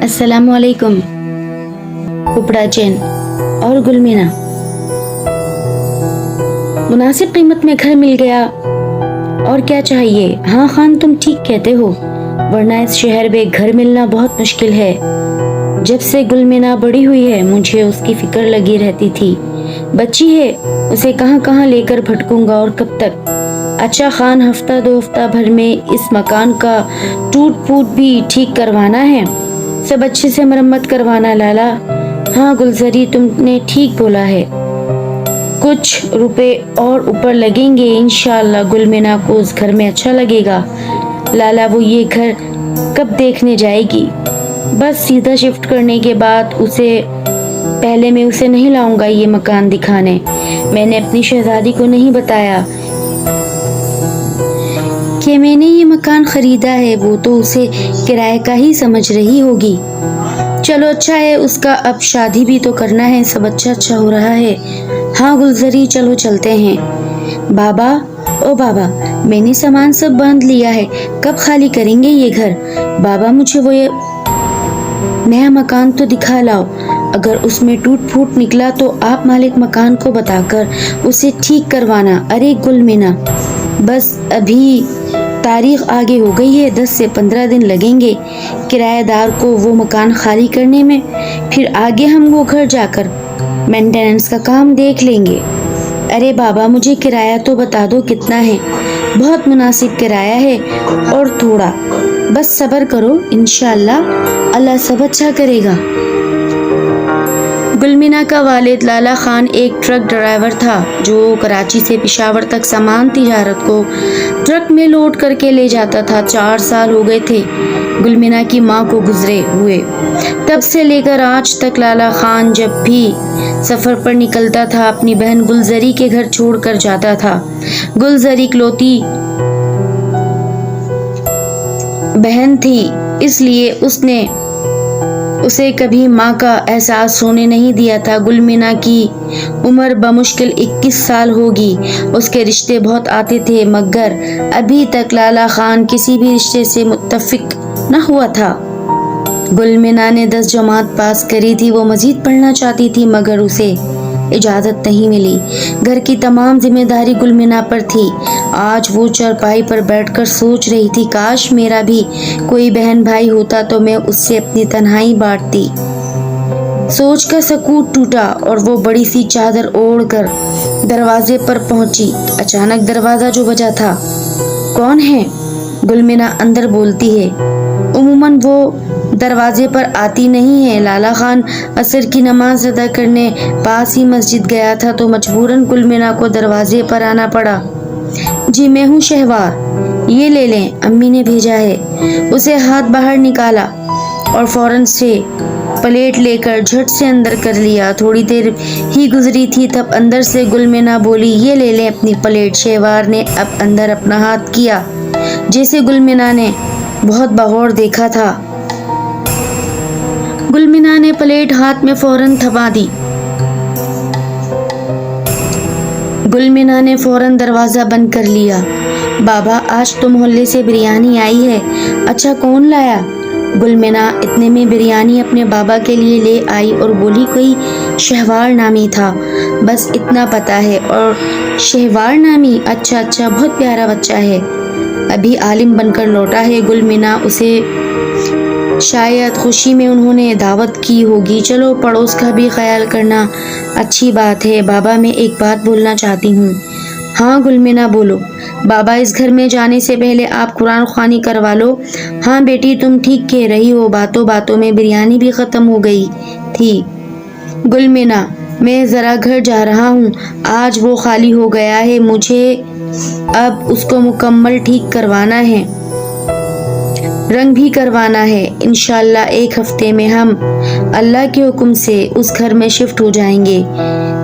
अस्सलाम वालेकुम कुपड़ा चैन और गुलमीना। मुनासिब कीमत में घर मिल गया और क्या चाहिए। हाँ खान, तुम ठीक कहते हो, वरना इस शहर में घर मिलना बहुत मुश्किल है। जब से गुलमीना बड़ी हुई है मुझे उसकी फिक्र लगी रहती थी। बच्ची है, उसे कहाँ कहाँ लेकर भटकूंगा और कब तक। अच्छा खान, हफ्ता दो हफ्ता भर में इस मकान का टूट फूट भी ठीक करवाना है, सब अच्छे से मरम्मत करवाना लाला। हाँ गुलजरी, तुमने ठीक बोला है, कुछ रुपए और ऊपर लगेंगे इंशाअल्लाह। गुलमीना को उस घर में अच्छा लगेगा। लाला, वो ये घर कब देखने जाएगी? बस सीधा शिफ्ट करने के बाद पहले मैं उसे नहीं लाऊंगा ये मकान दिखाने। मैंने अपनी शहजादी को नहीं बताया कि मैंने ये मकान खरीदा है, वो तो उसे किराए का ही समझ रही होगी। चलो अच्छा है, उसका अब शादी भी तो करना है, सब अच्छा हो रहा है। हाँ गुलजरी, चलो चलते हैं। बाबा, ओ बाबा, मैंने सामान सब बांध लिया है, कब खाली करेंगे ये घर? बाबा, मुझे वो ये नया मकान तो दिखा लाओ। अगर उसमें टूट फूट निकला तो आप मालिक मकान को बताकर उसे ठीक करवाना। अरे गुलमीना, बस अभी तारीख आगे हो गई है, 10 से 15 दिन लगेंगे किराएदार को वो मकान खाली करने में, फिर आगे हम वो घर जाकर मेंटेनेंस का काम देख लेंगे। अरे बाबा, मुझे किराया तो बता दो कितना है। बहुत मुनासिब किराया है और थोड़ा बस सब्र करो, इंशाअल्लाह अल्लाह सब अच्छा करेगा। गुलमीना का वालिद लाला खान एक ट्रक ड्राइवर था जो कराची से पेशावर तक सामान तिजारत को ट्रक में लोड करके ले जाता था। 4 साल हो गए थे गुलमीना की माँ को गुजरे हुए। तब से लेकर आज तक लाला खान जब भी सफर पर निकलता था अपनी बहन गुलजरी के घर छोड़कर जाता था। गुलजरी इकलौती बहन थी, इसलिए उसने उसे कभी माँ का एहसास होने नहीं दिया था। गुलमीना की उम्र बमुश्किल 21 साल होगी। उसके रिश्ते बहुत आते थे, मगर अभी तक लाला खान किसी भी रिश्ते से मुत्तफिक न हुआ था। गुलमीना ने 10 जमात पास करी थी, वो मजीद पढ़ना चाहती थी मगर उसे इजाज़त नहीं मिली। घर की तमाम जिम्मेदारी गुलमीना पर थी। आज वो चारपाई पर बैठकर सोच रही थी, काश मेरा भी कोई बहन भाई होता तो मैं उससे अपनी तन्हाई बांटती। सोच का सकूत टूटा और वो बड़ी सी चादर ओढ़कर दरवाजे पर पहुंची। अचानक दरवाजा जो बजा था। कौन है? गुलमीना अंदर बोलती है। उम्मन वो दरवाजे पर आती नहीं है। लाला खान असर की नमाज अदा करने पास ही मस्जिद गया था तो मजबूरन गुलमीना को दरवाजे पर आना पड़ा। जी मैं हूँ शहवार, ये ले लें, अम्मी ने भेजा है। उसे हाथ बाहर निकाला और फौरन से प्लेट लेकर झट से अंदर कर लिया। थोड़ी देर ही गुजरी थी तब अंदर से गुलमीना बोली, ये ले लें अपनी प्लेट। शहवार ने अब अंदर अपना हाथ किया, जैसे गुलमीना ने बहुत बगौर देखा था। गुलमीना ने प्लेट हाथ में फौरन थमा दी। गुलमीना ने फौरन दरवाजा बंद कर लिया। बाबा, आज तो मोहल्ले से बिरयानी आई है। अच्छा, कौन लाया? गुलमीना इतने में बिरयानी अपने बाबा के लिए ले आई और बोली, कोई शहवार नामी था, बस इतना पता है। और शहवार नामी? अच्छा, बहुत प्यारा बच्चा है, अभी आलिम बनकर लौटा है। गुलमीना उसे शायद खुशी में उन्होंने दावत की होगी। चलो पड़ोस का भी ख्याल करना अच्छी बात है। बाबा, मैं एक बात बोलना चाहती हूँ। हाँ गुलमीना, बोलो। बाबा, इस घर में जाने से पहले आप कुरान ख्वानी करवा लो। हाँ बेटी, तुम ठीक कह रही हो, बातों बातों में बिरयानी भी खत्म हो गई थी। गुलमीना, मैं जरा घर जा रहा हूँ, आज वो खाली हो गया है, मुझे अब उसको मुकम्मल ठीक करवाना है, रंग भी करवाना है। इंशाअल्लाह 1 हफ्ते में हम अल्लाह के हुक्म से उस घर में शिफ्ट हो जाएंगे,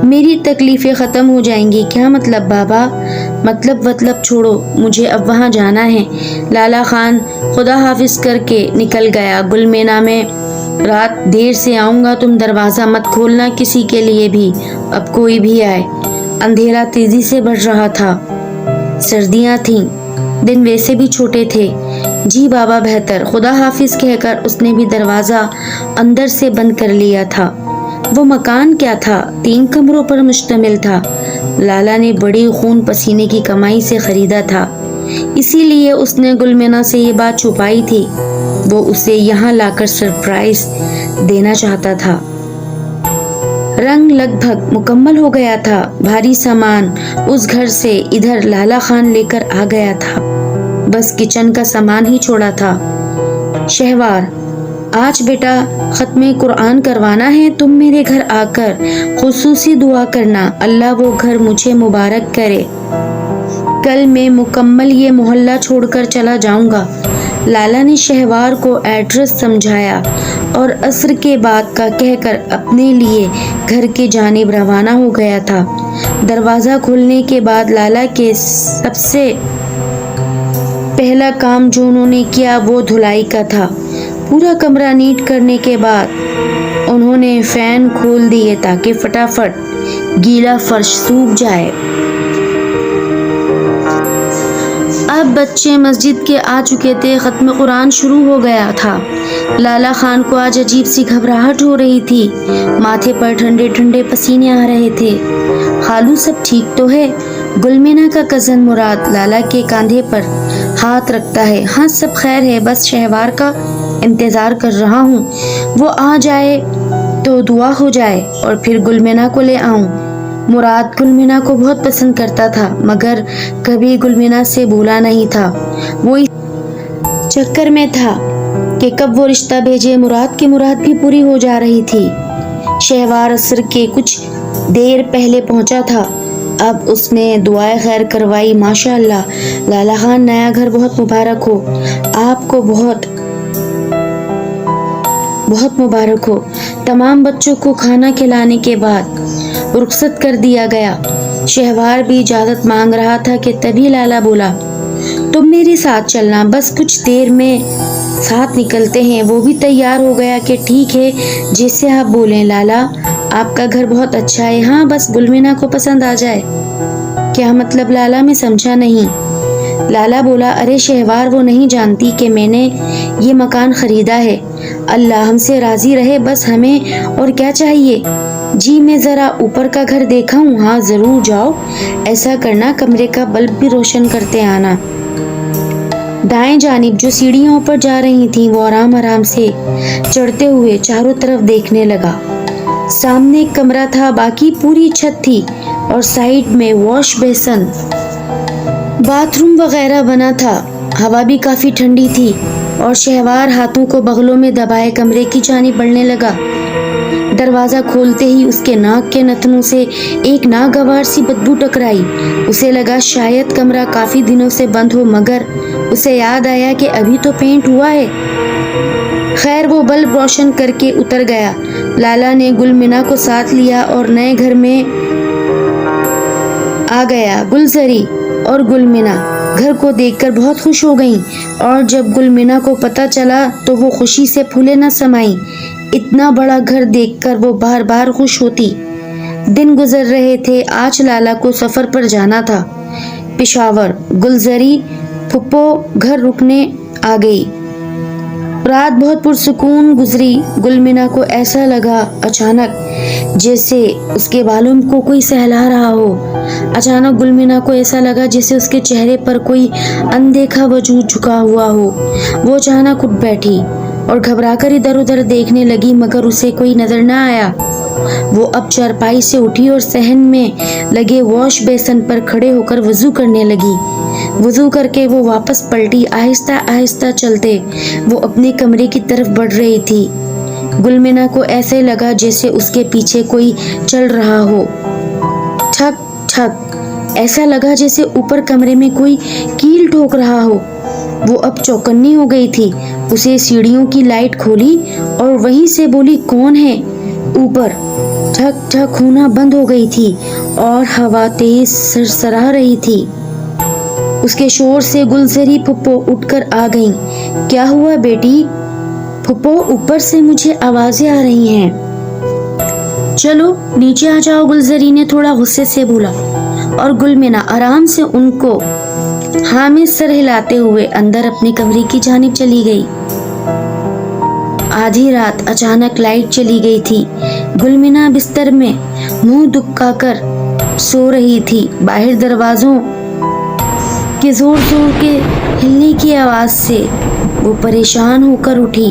मेरी तकलीफें ख़त्म हो जाएंगी। क्या मतलब बाबा? मतलब छोड़ो, मुझे अब वहाँ जाना है। लाला खान खुदा हाफिज करके निकल गया। गुलमीना, में रात देर से आऊँगा, तुम दरवाज़ा मत खोलना किसी के लिए भी, अब कोई भी आए। अंधेरा तेज़ी से बढ़ रहा था, सर्दियाँ थीं, दिन वैसे भी छोटे थे। جی بابا بہتر، خدا حافظ کہہ کر اس نے بھی دروازہ اندر سے بند کر لیا تھا۔ وہ مکان کیا تھا؟ 3 کمروں پر مشتمل تھا۔ لالا نے بڑی خون پسینے کی کمائی سے خریدا تھا، اسی لیے اس نے گلمینا سے یہ بات چھپائی تھی۔ وہ اسے یہاں لا کر سرپرائز دینا چاہتا تھا۔ رنگ لگ بھگ مکمل ہو گیا تھا۔ بھاری سامان اس گھر سے ادھر لالا خان لے کر آ گیا تھا، بس کچن کا سامان ہی چھوڑا تھا۔ شہوار، آج بیٹا ختم قرآن کروانا ہے، تم میرے گھر آ کر خصوصی دعا کرنا، اللہ وہ گھر مجھے مبارک کرے۔ کل میں مکمل یہ محلہ چھوڑ کر چلا جاؤں گا۔ لالا نے شہوار کو ایڈریس سمجھایا اور عصر کے بعد کا کہہ کر اپنے لیے گھر کی جانب روانہ ہو گیا تھا۔ دروازہ کھولنے کے بعد لالا کے سب سے پہلا کام جو انہوں نے کیا وہ دھلائی کا تھا۔ پورا کمرہ نیٹ کرنے کے بعد انہوں نے فین کھول دیے تاکہ فٹافٹ گیلا فرش سوکھ جائے۔ اب بچے مسجد کے آ چکے تھے، ختم قرآن شروع ہو گیا تھا۔ لالا خان کو آج عجیب سی گھبراہٹ ہو رہی تھی، ماتھے پر ٹھنڈے ٹھنڈے پسینے آ رہے تھے۔ خالو سب ٹھیک تو ہے؟ گلمینا کا کزن مراد لالا کے کاندھے پر ہاتھ رکھتا ہے۔ ہاں سب خیر ہے، بس شہوار کا انتظار کر رہا ہوں، وہ آ جائے تو دعا ہو جائے اور پھر گلمینا کو لے آؤں۔ مراد گلمینا کو بہت پسند کرتا تھا مگر کبھی گلمینا سے بھولا نہیں تھا۔ وہ اس چکر میں تھا کہ کب وہ رشتہ بھیجے۔ مراد کی مراد بھی پوری ہو جا رہی تھی۔ شہوار عصر کے کچھ دیر پہلے پہنچا تھا، اب اس نے دعائے خیر کروائی۔ ماشاء اللہ لالا خان، نیا گھر بہت مبارک ہو، آپ کو بہت بہت مبارک ہو۔ تمام بچوں کو کھانا کھلانے کے بعد رخصت کر دیا گیا۔ شہوار بھی اجازت مانگ رہا تھا کہ تبھی لالا بولا، تم میرے ساتھ چلنا، بس کچھ دیر میں ساتھ نکلتے ہیں۔ وہ بھی تیار ہو گیا کہ ٹھیک ہے جیسے آپ بولیں لالا، آپ کا گھر بہت اچھا ہے، ہاں بس گلمینا کو پسند آ جائے۔ کیا مطلب لالا؟ میں سمجھا نہیں۔ لالا بولا، ارے شہوار وہ نہیں جانتی کہ میں نے یہ مکان خریدا ہے، اللہ ہم سے راضی رہے، بس ہمیں اور کیا چاہیے۔ جی میں ذرا اوپر کا گھر دیکھا ہوں۔ ہاں ضرور جاؤ، ایسا کرنا کمرے کا بلب بھی روشن کرتے آنا۔ دائیں جانب جو سیڑھیاں اوپر جا رہی تھیں وہ آرام آرام سے چڑھتے ہوئے چاروں طرف دیکھنے لگا۔ سامنے ایک کمرہ تھا، باقی پوری چھت تھی اور سائیڈ میں واش بیسن، باتھ روم وغیرہ بنا تھا۔ ہوا بھی کافی ٹھنڈی تھی اور شہوار ہاتھوں کو بغلوں میں دبائے کمرے کی جانب بڑھنے لگا۔ دروازہ کھولتے ہی اس کے ناک کے نتنوں سے ایک ناگوار سی بدبو ٹکرائی۔ اسے لگا شاید کمرہ کافی دنوں سے بند ہو، مگر اسے یاد آیا کہ ابھی تو پینٹ ہوا ہے۔ خیر وہ بلب روشن کر کے اتر گیا۔ لالا نے گلمینا کو ساتھ لیا اور نئے گھر میں آ گیا۔ گلزری اور گلمینا گھر کو دیکھ کر بہت خوش ہو گئیں اور جب گلمینا کو پتہ چلا تو وہ خوشی سے پھولے نہ سمائیں۔ اتنا بڑا گھر دیکھ کر وہ بار بار خوش ہوتی۔ دن گزر رہے تھے۔ آج لالا کو سفر پر جانا تھا، پشاور۔ گلزری پھپھو گھر رکنے آ گئی۔ رات بہت پرسکون گزری۔ گلمینا کو ایسا لگا اچانک جیسے اس کے بالوں کو کوئی سہلا رہا ہو۔ اچانک گلمینا کو ایسا لگا جیسے اس کے چہرے پر کوئی اندیکھا وجود جھکا ہوا ہو۔ وہ اچانک اٹھ بیٹھی اور گھبرا کر ادھر ادھر دیکھنے لگی مگر اسے کوئی نظر نہ آیا۔ وہ اب چارپائی سے اٹھی اور صحن میں لگے واش بیسن پر کھڑے ہو کر وضو کرنے لگی۔ وضو کر کے وہ واپس پلٹی۔ آہستہ آہستہ چلتے وہ اپنے کمرے کی طرف بڑھ رہی تھی۔ گلمینا کو ایسے لگا جیسے اس کے پیچھے کوئی چل رہا ہو۔ ٹھک ٹھک، ایسا لگا جیسے اوپر کمرے میں کوئی کیل ٹھوک رہا ہو۔ وہ اب چوکنی ہو گئی تھی۔ اسے سیڑھیوں کی لائٹ کھولی اور وہیں سے بولی، کون ہے اوپر؟ ٹھک ٹھک ہونا بند ہو گئی تھی اور ہوا تیز سرسرا رہی تھی۔ اس کے شور سے گلزری پھپھو اٹھ کر آ گئیں۔ کیا ہوا بیٹی؟ پھپھو اوپر سے مجھے آوازیں آ رہی ہیں۔ چلو نیچے آ جاؤ، گلزری نے تھوڑا غصے سے بولا اور گلمینا آرام سے ان کو हामिद सर हिलाते हुए अंदर अपने कमरे की जानिब चली गई। आधी रात अचानक लाइट चली गई थी। गुलमिना बिस्तर में मुंह दुबकाकर सो रही थी। बाहर दरवाजों के जोर जोर के हिलने की आवाज से वो परेशान होकर उठी।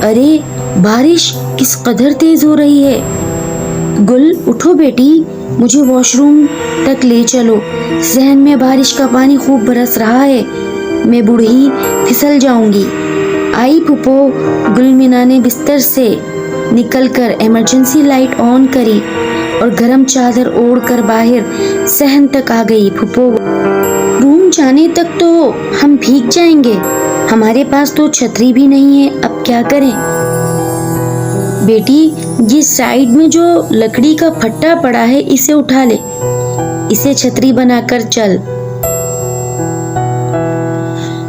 अरे बारिश किस कदर तेज हो रही है। गुल उठो बेटी, मुझे वॉशरूम तक ले चलो। जहन में बारिश का पानी खूब बरस रहा है, मैं बूढ़ी फिसल जाऊंगी। आई फूफो। गुलमिना ने बिस्तर से निकलकर इमरजेंसी लाइट ऑन करी और गर्म चादर ओढ़कर बाहर सहन तक आ गई। फूफो, रूम जाने तक तो हम भीग जाएंगे, हमारे पास तो छतरी भी नहीं है, अब क्या करें। बेटी, ये साइड में जो लकड़ी का फट्टा पड़ा है इसे उठा ले, इसे छतरी बनाकर चल।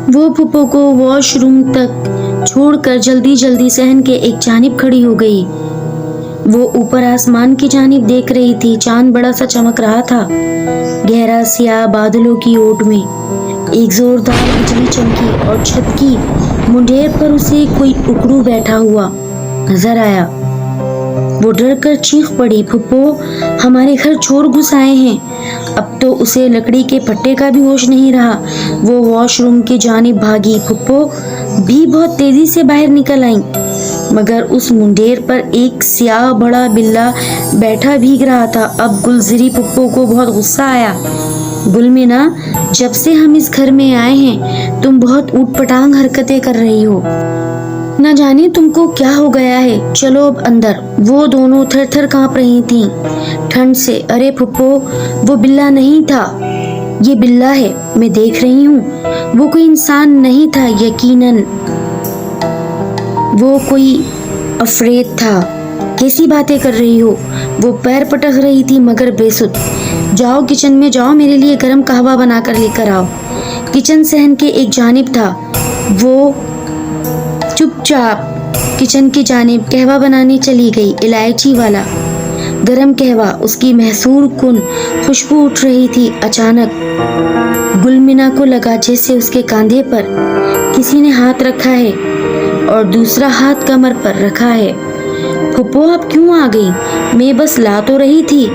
वो फूफो को वॉशरूम तक छोड़कर जल्दी जल्दी सहन के एक जानिब खड़ी हो गई। वो ऊपर आसमान की जानिब देख रही थी। चांद बड़ा सा चमक रहा था। गहरा सियाह बादलों की ओट में एक जोरदार बिजली चमकी और छत की मुंडेर पर उसे कोई उकड़ू बैठा हुआ नजर आया। वो डर कर चीख पड़ी, फुप्पो हमारे घर चोर घुस आए हैं। अब तो उसे लकड़ी के फट्टे का भी होश नहीं रहा। वो वॉशरूम की जानिब भागी। फुप्पो भी बहुत तेजी से बाहर निकल आई, मगर उस मुंडेर पर एक सियाह बड़ा बिल्ला बैठा भीग रहा था। अब गुलजरी फुप्पो को बहुत गुस्सा आया। गुलमिना, जब से हम इस घर में आए हैं तुम बहुत ऊटपटांग हरकतें कर रही हो, न जाने तुमको क्या हो गया है। चलो अब अंदर। वो दोनों थर थर कांप रही थीं ठंड से। अरे फुप्पो, वो बिल्ला नहीं था, ये बिल्ला है, मैं देख रही हूँ। वो कोई इंसान नहीं था, यकीनन वो कोई अफरेद था। कैसी बातें कर रही हो। वो पैर पटक रही थी मगर बेसुध। जाओ किचन में जाओ, मेरे लिए गर्म कहवा बनाकर लेकर आओ। किचन सहन के एक जानिब था। वो चुपचाप किचन की जानिब कहवा बनाने चली गई। इलायची वाला गरम कहवा, उसकी महसूर कुन खुशबू उठ रही थी। अचानक गुलमिना को लगा जैसे उसके कंधे पर किसी ने हाथ रखा है और दूसरा हाथ कमर पर रखा है। फुप्पो आप क्यों आ गई, मैं बस ला तो रही थी।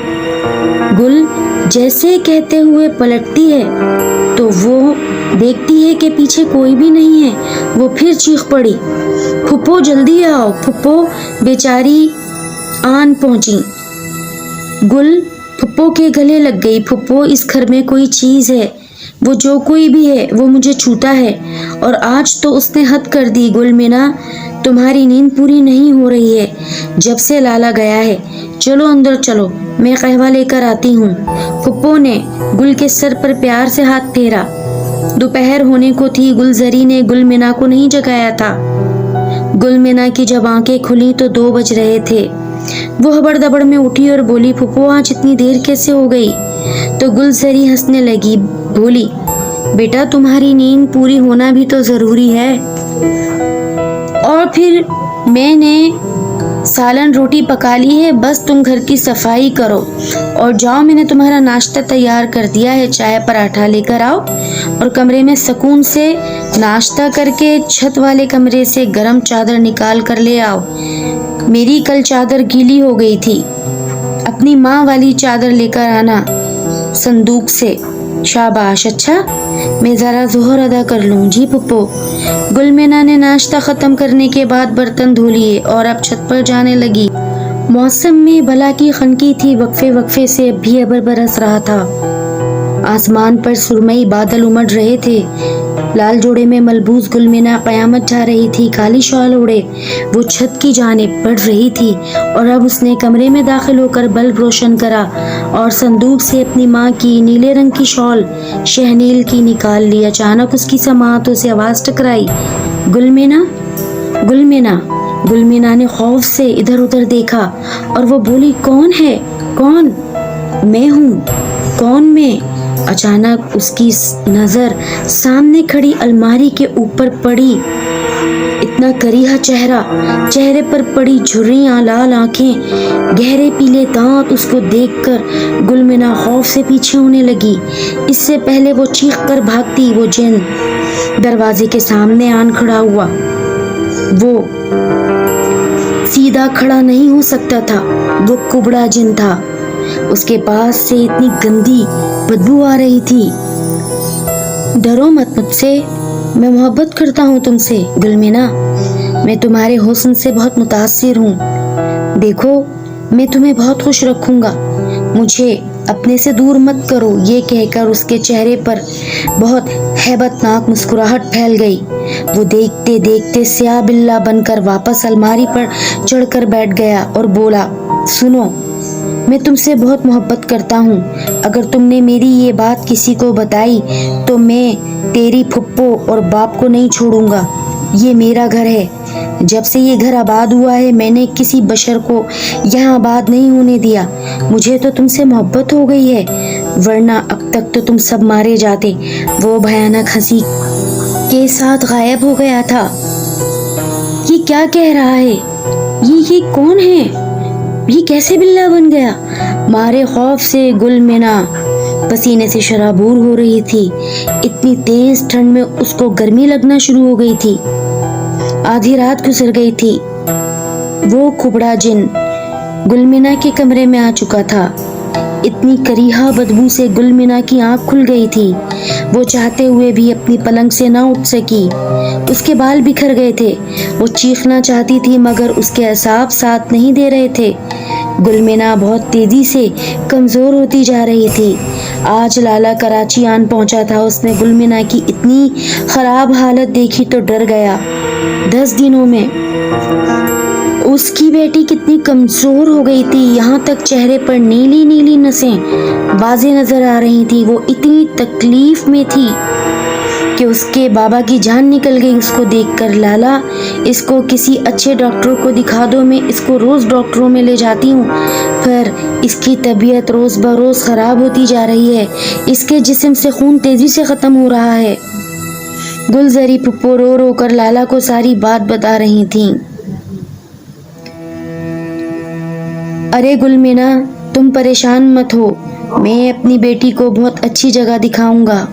गुल जैसे कहते हुए पलटती है तो वो देखती है कि पीछे कोई भी नहीं है। वो फिर चीख पड़ी, फुप्पो जल्दी आओ। फुप्पो बेचारी आन पहुंची। गुल फुप्पो के गले लग गई। फुप्पो, इस घर में कोई चीज है, वो जो कोई भी है वो मुझे छूता है और आज तो उसने हद कर दी। गुलमिना, तुम्हारी नींद पूरी नहीं हो रही है जब से लाला गया है। चलो अंदर चलो, मैं कहवा लेकर आती हूँ। फुप्पो ने गुल के सर पर प्यार से हाथ फेरा। दोपहर होने को थी। गुलजरी ने गुलमिना को नहीं जगाया था। गुलमिना की जब आंखें खुली तो 2 बज रहे थे। वो हबड़-दबड़ में उठी और बोली, फुप्पो आज इतनी देर कैसे हो गई। तो गुलजरी हंसने लगी, बोली, बेटा तुम्हारी नींद पूरी होना भी तो जरूरी है। और फिर मैंने सालन रोटी पका ली है, बस तुम घर की सफाई करो और जाओ, मैंने तुम्हारा नाश्ता तैयार कर दिया है। चाय पराठा लेकर आओ और कमरे में सुकून से नाश्ता करके छत वाले कमरे से गरम चादर निकाल कर ले आओ। मेरी कल चादर गीली हो गई थी। अपनी माँ वाली चादर लेकर आना संदूक से। शाबाश, अच्छा मैं जरा जोहर अदा कर लूं। जी पुप्पो। गुलमिना ने नाश्ता खत्म करने के बाद बर्तन धो लिए और अब छत पर जाने लगी। मौसम में भला की खनकी थी। वक्फे वक्फे से अब भी अबर बरस रहा था। आसमान पर सुरमई बादल उमड़ रहे थे। लाल जोड़े में मलबूस गुलमिना कयामत जा रही थी। काली शॉल ओढ़े वो छत की जानिब बढ़ रही थी और अब उसने कमरे में दाखिल होकर बल्ब रोशन करा और संदूक से अपनी माँ की नीले रंग की शॉल शहनील की निकाल ली। अचानक उसकी समातों से आवाज टकराई, गुलमिना, गुलमिना। गुलमिना ने खौफ से इधर उधर देखा और वो बोली, कौन है, कौन? मैं हूँ। कौन मैं? अचानक उसकी नजर सामने खड़ी अलमारी के ऊपर पड़ी। इतना करीहा चेहरा, चेहरे पर पड़ी झुर्रियां, लाल आंखें, गहरे पीले दांत। उसको देखकर गुलमिना खौफ से पीछे होने लगी। इससे पहले वो चीख कर भागती, वो जिन दरवाजे के सामने आन खड़ा हुआ। वो सीधा खड़ा नहीं हो सकता था, वो कुबड़ा जिन था। उसके पास से इतनी गंदी बदबू आ रही थी। डरो मत मुझसे, मैं मोहब्बत करता हूँ तुमसे गुलमिना। मैं तुम्हारे हुस्न से बहुत मुतासिर हूँ। देखो, मैं तुम्हें बहुत खुश रखूंगा, मुझे अपने से दूर मत करो। ये कहकर उसके चेहरे पर बहुत हैबतनाक मुस्कुराहट फैल गई। वो देखते देखते स्याह बिल्ला बनकर वापस अलमारी पर चढ़कर बैठ गया और बोला, सुनो, मैं तुमसे बहुत मोहब्बत करता हूँ। अगर तुमने मेरी ये बात किसी को बताई तो मैं तेरी फुप्पो और बाप को नहीं छोड़ूंगा। ये मेरा घर है। जब से ये घर आबाद हुआ है मैंने किसी बशर को यहाँ आबाद नहीं होने दिया। मुझे तो तुमसे मोहब्बत हो गई है, वरना अब तक तो तुम सब मारे जाते। वो भयानक हंसी के साथ गायब हो गया था। ये क्या कह रहा है? ये कौन है? ये कैसे बिल्ला बन गया? मारे खौफ से गुलमिना पसीने से शराबूर हो रही थी। इतनी तेज ठंड में उसको गर्मी लगना शुरू हो गई थी। आधी रात गुजर गई थी। वो कुबड़ा जिन गुलमिना के कमरे में आ चुका था। इतनी करीहा बदबू से गुलमिना की आंख खुल गई थी। वो चाहते हुए भी अपनी पलंग से ना उठ सकी। उसके बाल बिखर गए थे। वो चीखना चाहती थी मगर उसके असाब साथ नहीं दे रहे थे। गुलमिना बहुत तेजी से कमजोर होती जा रही थी। आज लाला कराची आन पहुंचा था। उसने गुलमिना की इतनी खराब हालत देखी तो डर गया। 10 दिनों में उसकी बेटी कितनी कमजोर हो गई थी। यहाँ तक चेहरे पर नीली नीली नसें वाज़ेह नजर आ रही थी। वो इतनी तकलीफ में थी कि उसके बाबा की जान निकल गई उसको देखकर। लाला, इसको किसी अच्छे डॉक्टर को दिखा दो, मैं इसको रोज डॉक्टरों में ले जाती हूँ, पर इसकी तबीयत रोज बरोज खराब होती जा रही है। इसके जिस्म से खून तेजी से खत्म हो रहा है। गुलजरी पुप्पो रो रो कर लाला को सारी बात बता रही थी। अरे गुलमिना, तुम परेशान मत हो, मैं अपनी बेटी को बहुत अच्छी जगह दिखाऊंगा।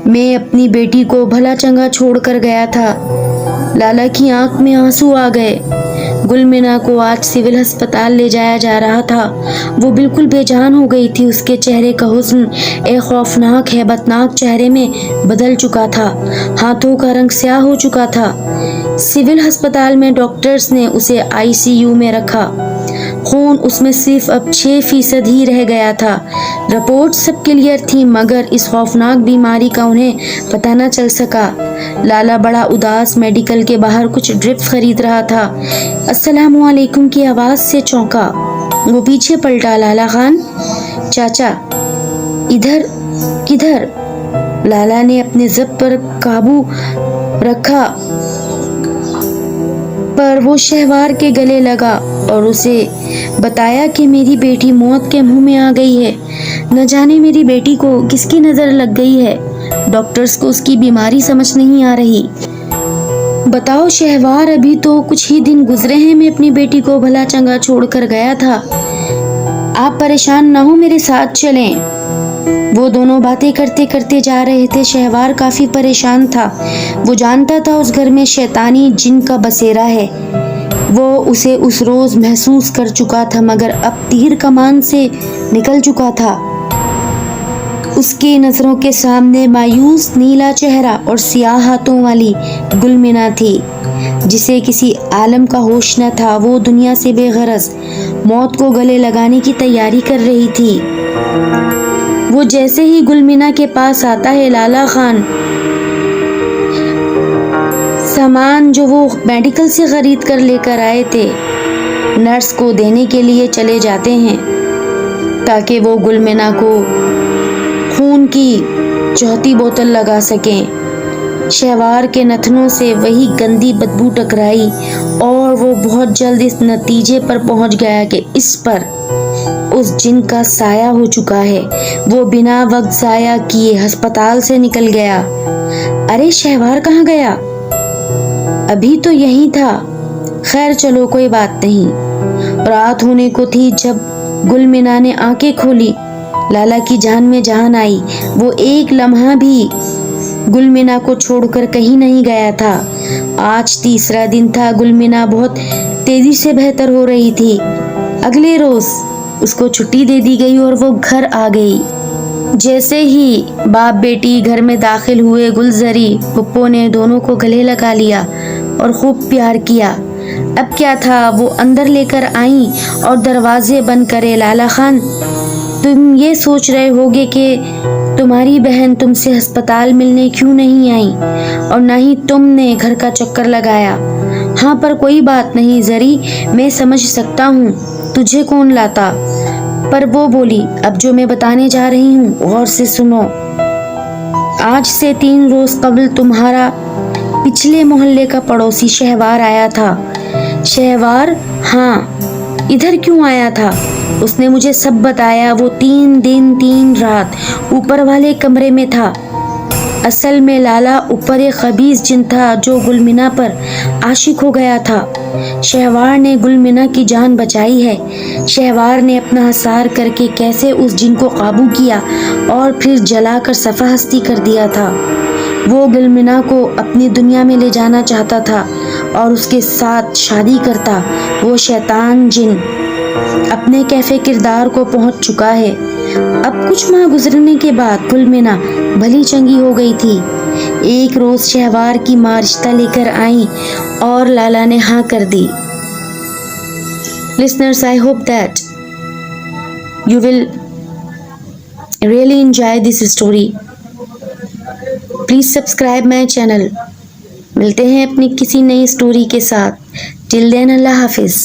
मैं अपनी बेटी को भला चंगा छोड़ कर गया था। लाला की आंख में आंसू आ गए। गुलमिना को आज सिविल अस्पताल ले जाया जा रहा था। वो बिल्कुल बेजान हो गई थी। उसके चेहरे का हुस्न एक खौफनाक हैबतनाक चेहरे में बदल चुका था। हाथों का रंग स्याह हो चुका था। सिविल अस्पताल में डॉक्टर्स ने उसे आईसीयू में रखा। खून उसमें सिर्फ अब 6% ही रह गया था। रिपोर्ट सब क्लियर थी मगर इस खौफनाक बीमारी का उन्हें पता न चल सका। लाला बड़ा उदास मेडिकल के बाहर कुछ ड्रिप्स खरीद रहा था। अस्सलामु अलैकुम की आवाज से चौंका। वो पीछे पलटा। लाला खान, चाचा, इधर किधर? लाला ने अपने ज़ब्त पर काबू रखा पर वो शहवार के गले लगा और उसे बताया कि मेरी बेटी मौत के मुंह में आ गई है। न जाने मेरी बेटी को किसकी नजर लग गई है। डॉक्टर्स को उसकी बीमारी समझ नहीं आ रही। बताओ शहवार, अभी तो कुछ ही दिन गुजरे हैं मैं अपनी बेटी को भला चंगा छोड़कर गया था। आप परेशान ना हो, मेरे साथ चलें। वो दोनों बातें करते करते जा रहे थे। शहवार काफी परेशान था। वो जानता था उस घर में शैतानी जिन का बसेरा है। वो उसे उस रोज महसूस कर चुका था मगर अब तीर कमान से निकल चुका था। उसकी नजरों के सामने मायूस नीला चेहरा और सियाह हाथों वाली गुलमिना थी जिसे किसी आलम का होश न था। वो दुनिया से बेगरज मौत को गले लगाने की तैयारी कर रही थी। वो जैसे ही गुलमिना के पास आता है, लाला खान सामान जो वो मेडिकल से खरीद कर लेकर आए थे नर्स को देने के लिए चले जाते हैं ताकि वो गुलमिना को खून की चौथी बोतल लगा सकें। शहवार के नथनों से वही गंदी बदबू टकराई और वो बहुत जल्द इस नतीजे पर पहुंच गया कि इस पर اس جن کا سایہ ہو چکا ہے۔ وہ بنا وقت ضائع کیے ہسپتال سے نکل گیا۔ ارے شہوار کہاں گیا؟ ابھی تو یہی تھا۔ خیر چلو کوئی بات نہیں۔ رات ہونے کو تھی جب گل مینا نے آنکھیں کھولی۔ لالا کی جان میں جان آئی۔ وہ ایک لمحہ بھی گل مینا کو چھوڑ کر کہیں نہیں گیا تھا۔ آج تیسرا دن تھا۔ گل مینا بہت تیزی سے بہتر ہو رہی تھی۔ اگلے روز اس کو چھٹی دے دی گئی اور وہ گھر آ گئی۔ جیسے ہی باپ بیٹی گھر میں داخل ہوئے، گلزری پھپھو نے دونوں کو گلے لگا لیا اور خوب پیار کیا۔ اب کیا تھا، وہ اندر لے کر آئیں اور دروازے بند کرے۔ لالا خان، تم یہ سوچ رہے ہوگے کہ تمہاری بہن تم سے ہسپتال ملنے کیوں نہیں آئی اور نہ ہی تم نے گھر کا چکر لگایا۔ ہاں پر کوئی بات نہیں زری، میں سمجھ سکتا ہوں تجھے کون لاتا۔ پر وہ بولی، اب جو میں بتانے جا رہی ہوں غور سے سنو۔ آج سے 3 روز قبل تمہارا پچھلے محلے کا پڑوسی شہوار آیا تھا۔ شہوار؟ ہاں، ادھر کیوں آیا تھا؟ اس نے مجھے سب بتایا۔ وہ 3 دن 3 رات اوپر والے کمرے میں تھا۔ اصل میں لالا اوپر ایک خبیث جن تھا جو گل مینا پر عاشق ہو گیا تھا۔ شہوار نے گل مینا کی جان بچائی ہے۔ شہوار نے اپنا حصار کر کے کیسے اس جن کو قابو کیا اور پھر جلا کر صفا ہستی کر دیا تھا۔ وہ گل مینا کو اپنی دنیا میں لے جانا چاہتا تھا اور اس کے ساتھ شادی کرتا۔ وہ شیطان جن اپنے کیفے کردار کو پہنچ چکا ہے۔ اب کچھ ماہ گزرنے کے بعد گل مینا بھلی چنگی ہو گئی تھی۔ ایک روز شہوار کی ماں رشتہ لے کر آئیں اور لالا نے ہاں کر دی۔ Listeners, I hope that you will really enjoy this story. Please subscribe my channel. ملتے ہیں اپنی کسی نئی سٹوری کے ساتھ۔ Till then, اللہ حافظ۔